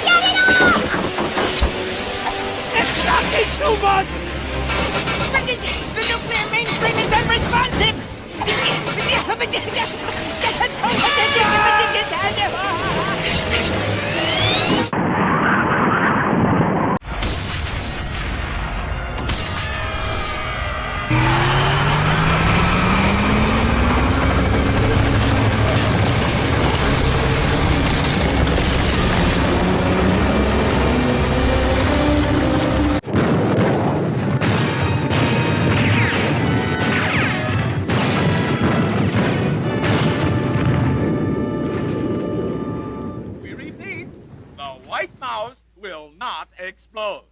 Shut it off! It's sucking too much! But the nuclear mainstream is unresponsive! We repeat, the White Mouse will not explode.